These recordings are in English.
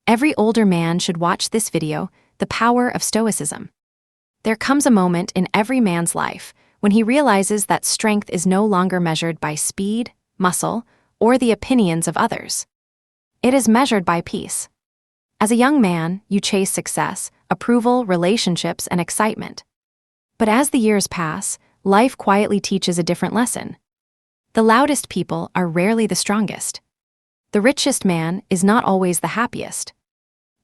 Every older man should watch this video, The Power of Stoicism. There comes a moment in every man's life when he realizes that strength is no longer measured by speed, muscle, or the opinions of others. It is measured by peace. As a young man, you chase success, approval, relationships, and excitement. But as the years pass, life quietly teaches a different lesson. The loudest people are rarely the strongest. The richest man is not always the happiest.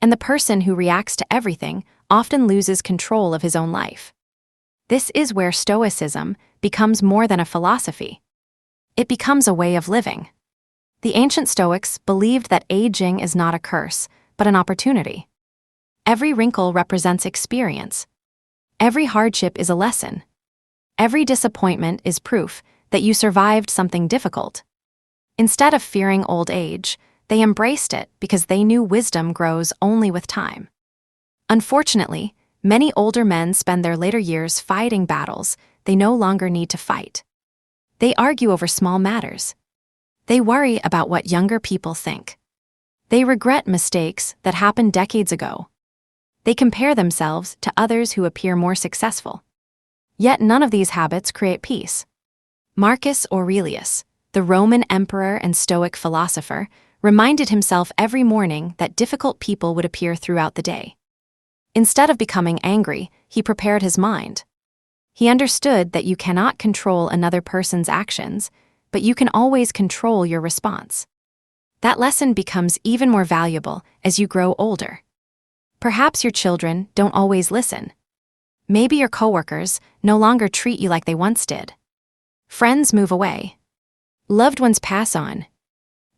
And the person who reacts to everything often loses control of his own life. This is where Stoicism becomes more than a philosophy. It becomes a way of living. The ancient Stoics believed that aging is not a curse, but an opportunity. Every wrinkle represents experience. Every hardship is a lesson. Every disappointment is proof that you survived something difficult. Instead of fearing old age, they embraced it because they knew wisdom grows only with time. Unfortunately, many older men spend their later years fighting battles they no longer need to fight. They argue over small matters. They worry about what younger people think. They regret mistakes that happened decades ago. They compare themselves to others who appear more successful. Yet none of these habits create peace. Marcus Aurelius, the Roman emperor and Stoic philosopher, reminded himself every morning that difficult people would appear throughout the day. Instead of becoming angry, he prepared his mind. He understood that you cannot control another person's actions, but you can always control your response. That lesson becomes even more valuable as you grow older. Perhaps your children don't always listen. Maybe your coworkers no longer treat you like they once did. Friends move away. Loved ones pass on.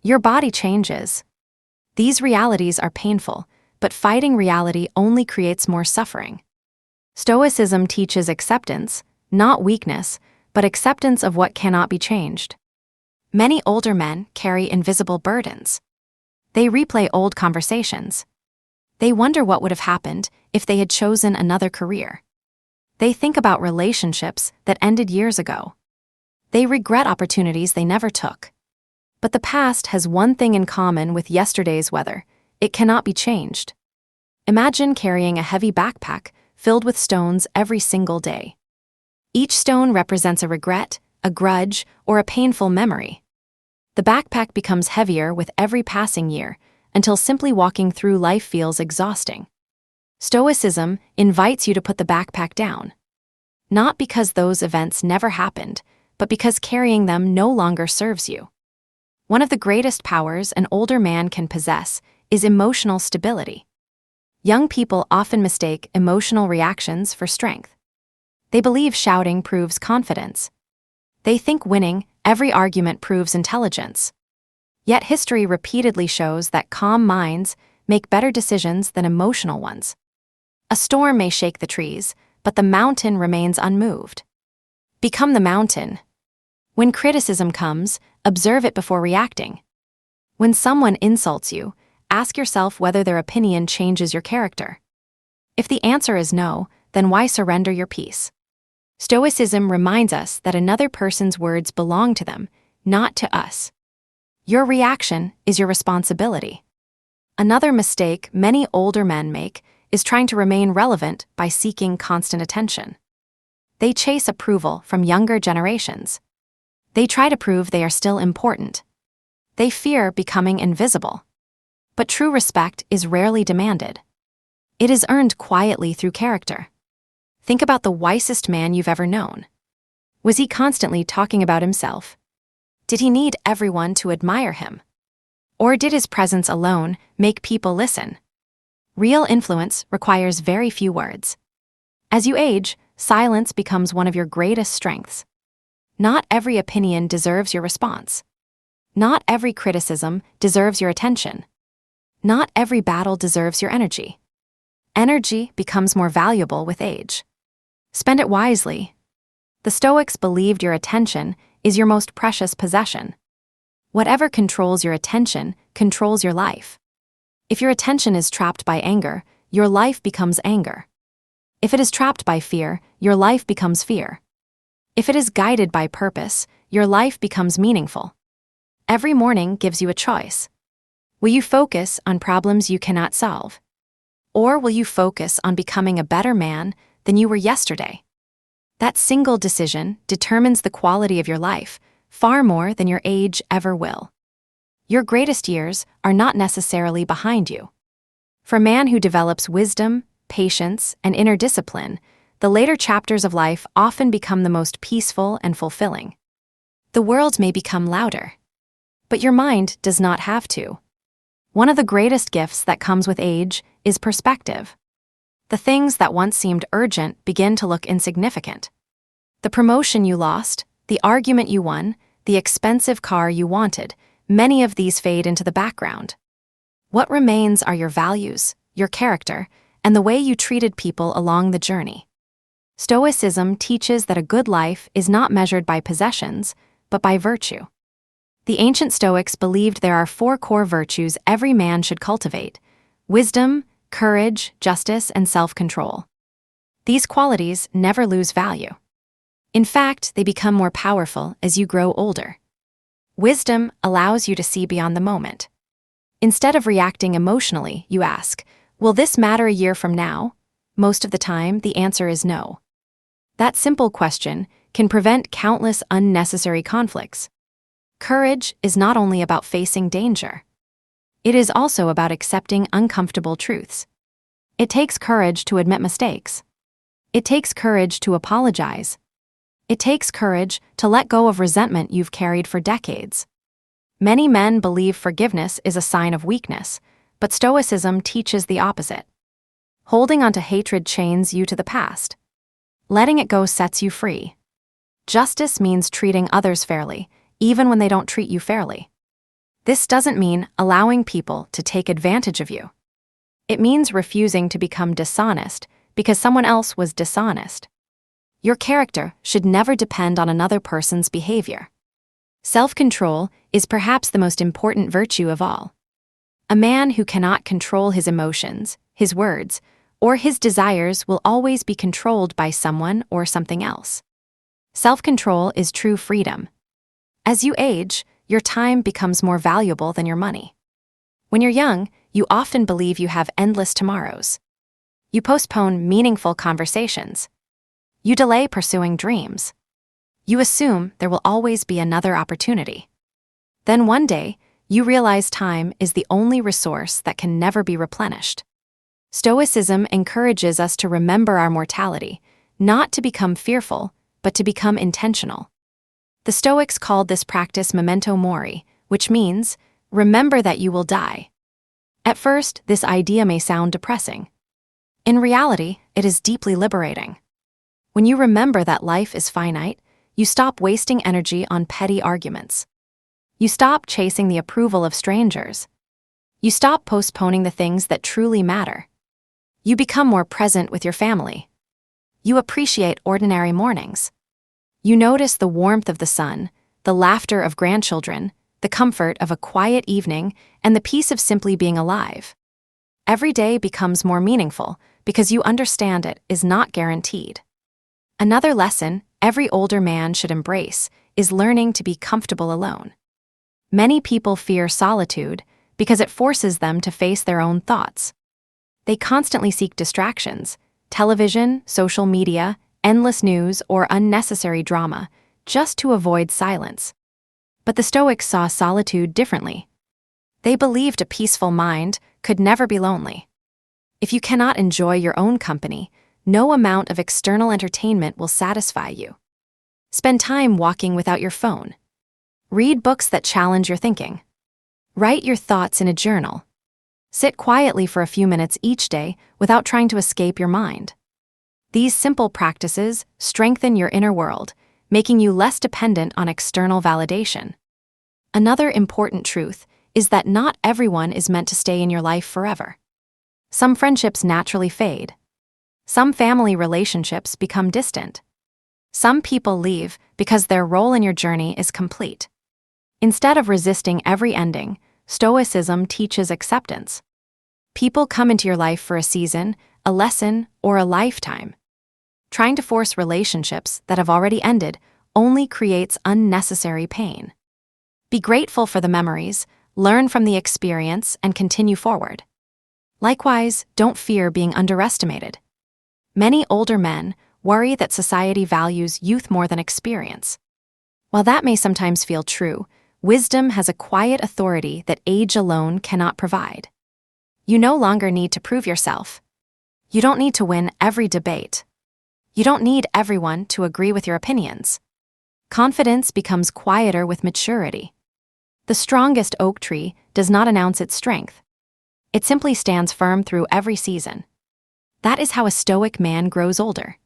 Your body changes. These realities are painful, but fighting reality only creates more suffering. Stoicism teaches acceptance, not weakness, but acceptance of what cannot be changed. Many older men carry invisible burdens. They replay old conversations. They wonder what would have happened if they had chosen another career. They think about relationships that ended years ago. They regret opportunities they never took. But the past has one thing in common with yesterday's weather: it cannot be changed. Imagine carrying a heavy backpack filled with stones every single day. Each stone represents a regret, a grudge, or a painful memory. The backpack becomes heavier with every passing year, until simply walking through life feels exhausting. Stoicism invites you to put the backpack down. Not because those events never happened, but because carrying them no longer serves you. One of the greatest powers an older man can possess is emotional stability. Young people often mistake emotional reactions for strength. They believe shouting proves confidence. They think winning every argument proves intelligence. Yet history repeatedly shows that calm minds make better decisions than emotional ones. A storm may shake the trees, but the mountain remains unmoved. Become the mountain. When criticism comes, observe it before reacting. When someone insults you, ask yourself whether their opinion changes your character. If the answer is no, then why surrender your peace? Stoicism reminds us that another person's words belong to them, not to us. Your reaction is your responsibility. Another mistake many older men make is trying to remain relevant by seeking constant attention. They chase approval from younger generations. They try to prove they are still important. They fear becoming invisible. But true respect is rarely demanded. It is earned quietly through character. Think about the wisest man you've ever known. Was he constantly talking about himself? Did he need everyone to admire him? Or did his presence alone make people listen? Real influence requires very few words. As you age, silence becomes one of your greatest strengths. Not every opinion deserves your response. Not every criticism deserves your attention. Not every battle deserves your energy. Energy becomes more valuable with age. Spend it wisely. The Stoics believed your attention is your most precious possession. Whatever controls your attention controls your life. If your attention is trapped by anger, your life becomes anger. If it is trapped by fear, your life becomes fear. If it is guided by purpose, your life becomes meaningful. Every morning gives you a choice. Will you focus on problems you cannot solve? Or will you focus on becoming a better man than you were yesterday? That single decision determines the quality of your life far more than your age ever will. Your greatest years are not necessarily behind you. For a man who develops wisdom, patience, and inner discipline, the later chapters of life often become the most peaceful and fulfilling. The world may become louder, but your mind does not have to. One of the greatest gifts that comes with age is perspective. The things that once seemed urgent begin to look insignificant. The promotion you lost, the argument you won, the expensive car you wanted, many of these fade into the background. What remains are your values, your character, and the way you treated people along the journey. Stoicism teaches that a good life is not measured by possessions, but by virtue. The ancient Stoics believed there are 4 core virtues every man should cultivate: wisdom, courage, justice, and self-control. These qualities never lose value. In fact, they become more powerful as you grow older. Wisdom allows you to see beyond the moment. Instead of reacting emotionally, you ask, will this matter a year from now? Most of the time, the answer is no. That simple question can prevent countless unnecessary conflicts. Courage is not only about facing danger. It is also about accepting uncomfortable truths. It takes courage to admit mistakes. It takes courage to apologize. It takes courage to let go of resentment you've carried for decades. Many men believe forgiveness is a sign of weakness, but Stoicism teaches the opposite. Holding onto hatred chains you to the past. Letting it go sets you free. Justice means treating others fairly, even when they don't treat you fairly. This doesn't mean allowing people to take advantage of you. It means refusing to become dishonest because someone else was dishonest. Your character should never depend on another person's behavior. Self-control is perhaps the most important virtue of all. A man who cannot control his emotions, his words, or his desires will always be controlled by someone or something else. Self-control is true freedom. As you age, your time becomes more valuable than your money. When you're young, you often believe you have endless tomorrows. You postpone meaningful conversations. You delay pursuing dreams. You assume there will always be another opportunity. Then one day, you realize time is the only resource that can never be replenished. Stoicism encourages us to remember our mortality, not to become fearful, but to become intentional. The Stoics called this practice memento mori, which means, remember that you will die. At first, this idea may sound depressing. In reality, it is deeply liberating. When you remember that life is finite, you stop wasting energy on petty arguments. You stop chasing the approval of strangers. You stop postponing the things that truly matter. You become more present with your family. You appreciate ordinary mornings. You notice the warmth of the sun, the laughter of grandchildren, the comfort of a quiet evening, and the peace of simply being alive. Every day becomes more meaningful because you understand it is not guaranteed. Another lesson every older man should embrace is learning to be comfortable alone. Many people fear solitude because it forces them to face their own thoughts. They constantly seek distractions, television, social media, endless news, or unnecessary drama, just to avoid silence. But the Stoics saw solitude differently. They believed a peaceful mind could never be lonely. If you cannot enjoy your own company, no amount of external entertainment will satisfy you. Spend time walking without your phone. Read books that challenge your thinking. Write your thoughts in a journal. Sit quietly for a few minutes each day without trying to escape your mind. These simple practices strengthen your inner world, making you less dependent on external validation. Another important truth is that not everyone is meant to stay in your life forever. Some friendships naturally fade. Some family relationships become distant. Some people leave because their role in your journey is complete. Instead of resisting every ending, Stoicism teaches acceptance. People come into your life for a season, a lesson, or a lifetime. Trying to force relationships that have already ended only creates unnecessary pain. Be grateful for the memories, learn from the experience, and continue forward. Likewise, don't fear being underestimated. Many older men worry that society values youth more than experience. While that may sometimes feel true, wisdom has a quiet authority that age alone cannot provide. You no longer need to prove yourself. You don't need to win every debate. You don't need everyone to agree with your opinions. Confidence becomes quieter with maturity. The strongest oak tree does not announce its strength. It simply stands firm through every season. That is how a stoic man grows older.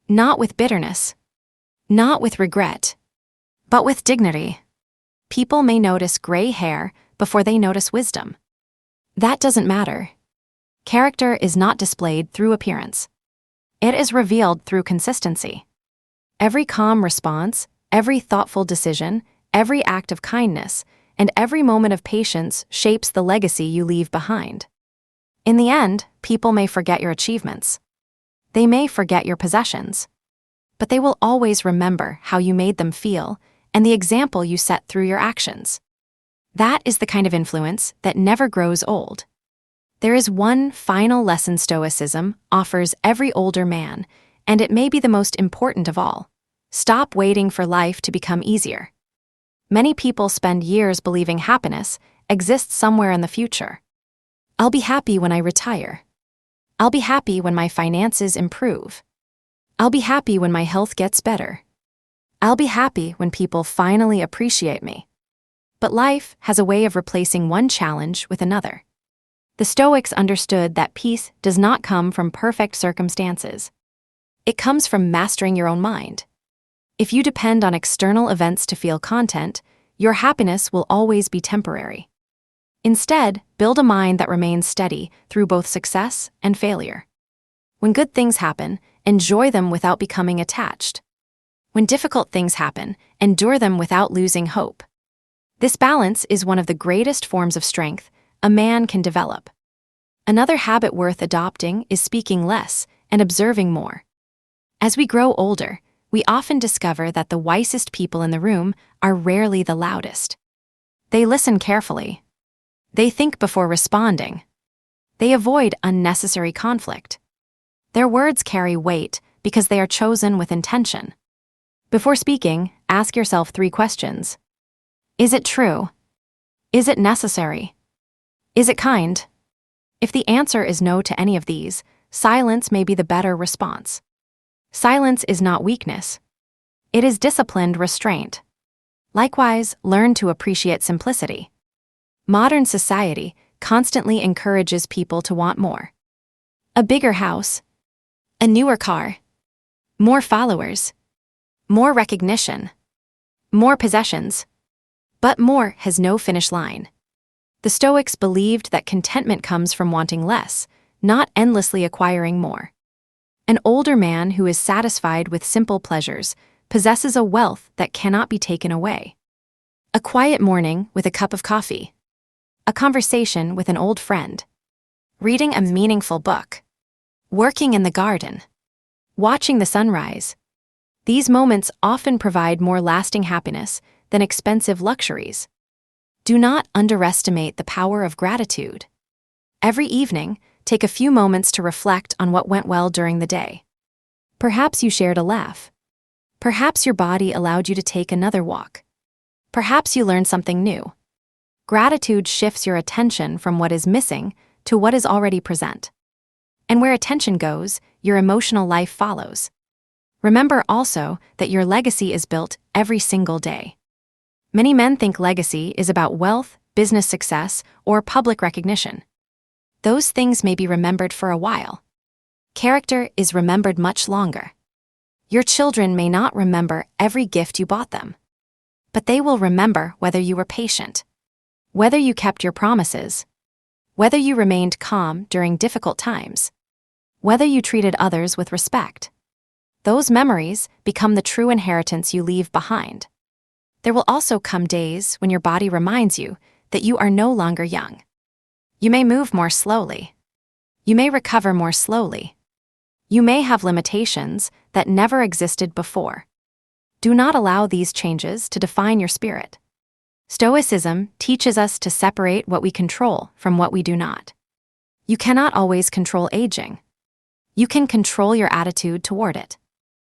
Not with bitterness, not with regret, but with dignity. People may notice gray hair before they notice wisdom. That doesn't matter. Character is not displayed through appearance. It is revealed through consistency. Every calm response, every thoughtful decision, every act of kindness, and every moment of patience shapes the legacy you leave behind. In the end, people may forget your achievements. They may forget your possessions. But they will always remember how you made them feel and the example you set through your actions. That is the kind of influence that never grows old. There is one final lesson Stoicism offers every older man, and it may be the most important of all. Stop waiting for life to become easier. Many people spend years believing happiness exists somewhere in the future. I'll be happy when I retire. I'll be happy when my finances improve. I'll be happy when my health gets better. I'll be happy when people finally appreciate me. But life has a way of replacing one challenge with another. The Stoics understood that peace does not come from perfect circumstances. It comes from mastering your own mind. If you depend on external events to feel content, your happiness will always be temporary. Instead, build a mind that remains steady through both success and failure. When good things happen, enjoy them without becoming attached. When difficult things happen, endure them without losing hope. This balance is one of the greatest forms of strength a man can develop. Another habit worth adopting is speaking less and observing more. As we grow older, we often discover that the wisest people in the room are rarely the loudest. They listen carefully. They think before responding. They avoid unnecessary conflict. Their words carry weight because they are chosen with intention. Before speaking, ask yourself 3 questions. Is it true? Is it necessary? Is it kind? If the answer is no to any of these, silence may be the better response. Silence is not weakness. It is disciplined restraint. Likewise, learn to appreciate simplicity. Modern society constantly encourages people to want more. A bigger house, a newer car, more followers, more recognition, more possessions. But more has no finish line. The Stoics believed that contentment comes from wanting less, not endlessly acquiring more. An older man who is satisfied with simple pleasures possesses a wealth that cannot be taken away. A quiet morning with a cup of coffee. A conversation with an old friend. Reading a meaningful book. Working in the garden. Watching the sunrise. These moments often provide more lasting happiness than expensive luxuries. Do not underestimate the power of gratitude. Every evening, take a few moments to reflect on what went well during the day. Perhaps you shared a laugh. Perhaps your body allowed you to take another walk. Perhaps you learned something new. Gratitude shifts your attention from what is missing to what is already present. And where attention goes, your emotional life follows. Remember also that your legacy is built every single day. Many men think legacy is about wealth, business success, or public recognition. Those things may be remembered for a while. Character is remembered much longer. Your children may not remember every gift you bought them, but they will remember whether you were patient, whether you kept your promises, whether you remained calm during difficult times, whether you treated others with respect. Those memories become the true inheritance you leave behind. There will also come days when your body reminds you that you are no longer young. You may move more slowly. You may recover more slowly. You may have limitations that never existed before. Do not allow these changes to define your spirit. Stoicism teaches us to separate what we control from what we do not. You cannot always control aging. You can control your attitude toward it.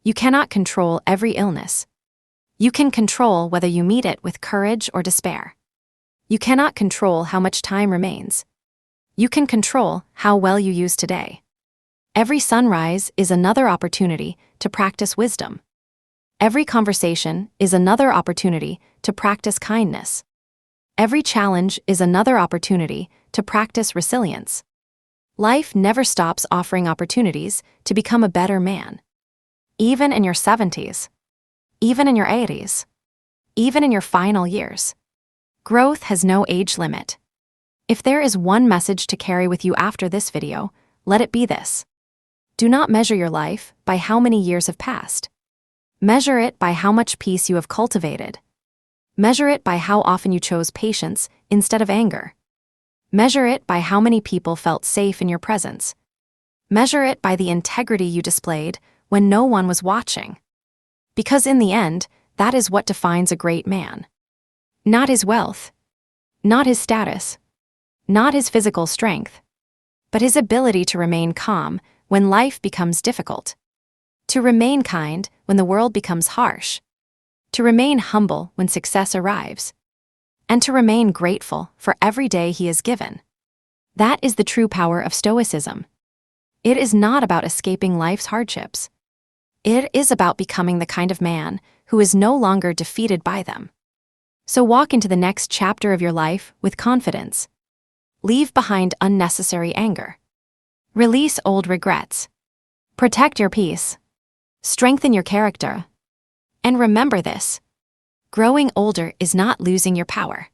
You cannot control every illness. You can control whether you meet it with courage or despair. You cannot control how much time remains. You can control how well you use today. Every sunrise is another opportunity to practice wisdom. Every conversation is another opportunity to practice kindness. Every challenge is another opportunity to practice resilience. Life never stops offering opportunities to become a better man. Even in your 70s. Even in your 80s. Even in your final years. Growth has no age limit. If there is one message to carry with you after this video, let it be this. Do not measure your life by how many years have passed. Measure it by how much peace you have cultivated. Measure it by how often you chose patience instead of anger. Measure it by how many people felt safe in your presence. Measure it by the integrity you displayed when no one was watching. Because in the end, that is what defines a great man. Not his wealth, not his status, not his physical strength, but his ability to remain calm when life becomes difficult. To remain kind when the world becomes harsh. To remain humble when success arrives. And to remain grateful for every day he is given. That is the true power of Stoicism. It is not about escaping life's hardships. It is about becoming the kind of man who is no longer defeated by them. So walk into the next chapter of your life with confidence. Leave behind unnecessary anger. Release old regrets. Protect your peace. Strengthen your character. And remember this: growing older is not losing your power.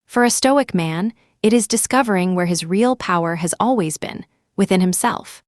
For a Stoic man, it is discovering where his real power has always been, within himself.